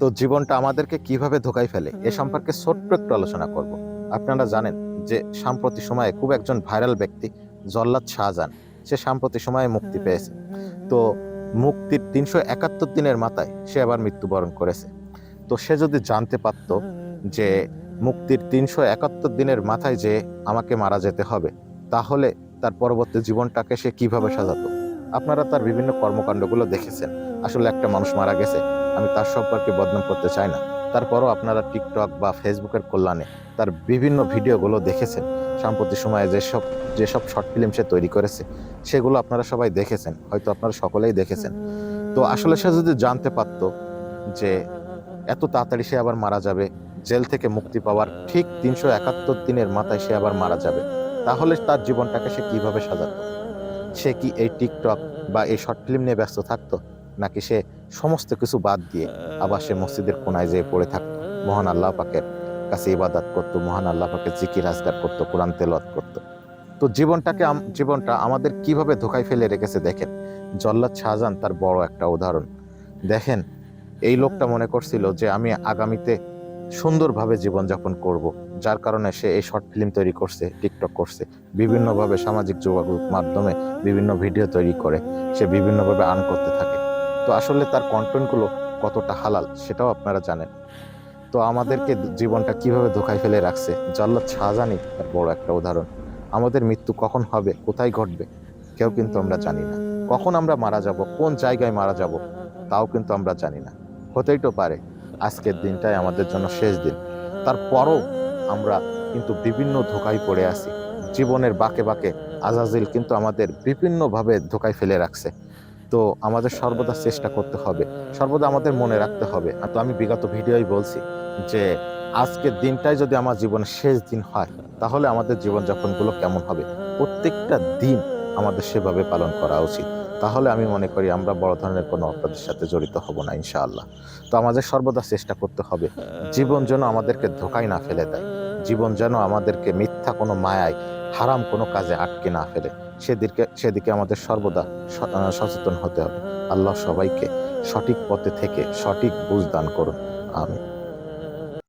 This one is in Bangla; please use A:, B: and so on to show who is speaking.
A: তো জীবনটা আমাদেরকে কিভাবে ধোঁকায় ফেলে এ সম্পর্কে ছোট্ট একটু আলোচনা করব। আপনারা জানেন যে সাম্প্রতি সময়ে খুব একজন ভাইরাল ব্যক্তি জল্লাদ শাহজাহান, সে সাম্প্রতিক সময়ে মুক্তি পেয়েছে। তো মুক্তির ৩৭১ দিনের মাথায় সে আবার মৃত্যুবরণ করেছে। তো সে যদি জানতে পারত যে মুক্তির ৩৭১ দিনের মাথায় যে আমাকে মারা যেতে হবে, তাহলে তার পরবর্তী জীবনটাকে সে কিভাবে সাজাতো। আপনারা তার বিভিন্ন কর্মকাণ্ডগুলো দেখেছেন। আসলে একটা মানুষ মারা গেছে, আমি তার সম্পর্কে বদনাম করতে চাই না, তারপরও আপনারা টিকটক বা ফেসবুকের কল্যাণে তার বিভিন্ন ভিডিওগুলো দেখেছেন। সাম্প্রতিক সময়ে যেসব শর্ট ফিল্ম সে তৈরি করেছে, সেগুলো আপনারা সবাই দেখেছেন, হয়তো আপনারা সকলেই দেখেছেন। তো আসলে সে যদি জানতে পারত যে এত তাড়াতাড়ি সে আবার মারা যাবে, জেল থেকে মুক্তি পাওয়ার ঠিক ৩৭১ দিনের মাথায় সে আবার মারা যাবে, তাহলে তার জীবনটাকে সে কিভাবে সাজাতো। সে কি এই টিকটক বা এই শর্ট ফিল্ম নিয়ে ব্যস্ত থাকতো, নাকি সে সমস্ত কিছু বাদ দিয়ে আবার সে মসজিদের কোনায় যেয়ে পড়ে থাকতো, মহান আল্লাহ পাকের কাছে ইবাদত করতো, মহান আল্লাহ পাকের জিকির আজগার করতো, কোরআন তেলাওয়াত করতো। তো জীবনটা আমাদের কিভাবে ধোঁকায় ফেলে রেখেছে দেখেন। জল্লাদ শাহজাহান তার বড় একটা উদাহরণ। দেখেন, এই লোকটা মনে করছিল যে আমি আগামীতে সুন্দরভাবে জীবনযাপন করব, যার কারণে সে এই শর্ট ফিল্ম তৈরি করছে, টিকটক করছে, বিভিন্নভাবে সামাজিক যোগাযোগ মাধ্যমে বিভিন্ন ভিডিও তৈরি করে সে বিভিন্নভাবে আর্ন করতে থাকে। তো আসলে তার কন্টেন্টগুলো কতটা হালাল সেটাও আপনারা জানেন। তো আমাদেরকে জীবনটা কিভাবে ধোঁকায় ফেলে রাখছে, জল্লাদ শাহজাহানই তার বড় একটা উদাহরণ। আমাদের মৃত্যু কখন হবে, কোথায় ঘটবে, কেউ কিন্তু আমরা জানি না। কখন আমরা মারা যাব, কোন জায়গায় মারা যাব, তাও কিন্তু আমরা জানি না। হতেই তো পারে আজকের দিনটাই আমাদের জন্য শেষ দিন, তারপরও আমরা কিন্তু বিভিন্ন ধোঁকায় পড়ে আছি। জীবনের বাঁকে বাঁকে আজাজিল কিন্তু আমাদের বিভিন্নভাবে ধোঁকায় ফেলে রাখছে। তো আমাদের সর্বদা চেষ্টা করতে হবে, সর্বদা আমাদের মনে রাখতে হবে। আর তো আমি বিগত ভিডিওই বলছি যে আজকের দিনটাই যদি আমার জীবনের শেষ দিন হয়, তাহলে আমাদের জীবনযাপনগুলো কেমন হবে। প্রত্যেকটা দিন আমাদের সেভাবে পালন করা উচিত। তাহলে আমি মনে করি আমরা বড় ধরনের কোনো অপরাধের সাথে জড়িত হব না ইনশাআল্লাহ। তো আমাদের সর্বদা চেষ্টা করতে হবে জীবন যেন আমাদেরকে ধোঁকায় না ফেলে দেয়, জীবন যেন আমাদেরকে মিথ্যা কোনো মায়ায়, হারাম কোনো কাজে আটকে না ফেলে। সেদিকে আমাদের সর্বদা সচেতন হতে হবে। আল্লাহ সবাইকে সঠিক পথে থেকে সঠিক বুঝ দান করুন। আমিন।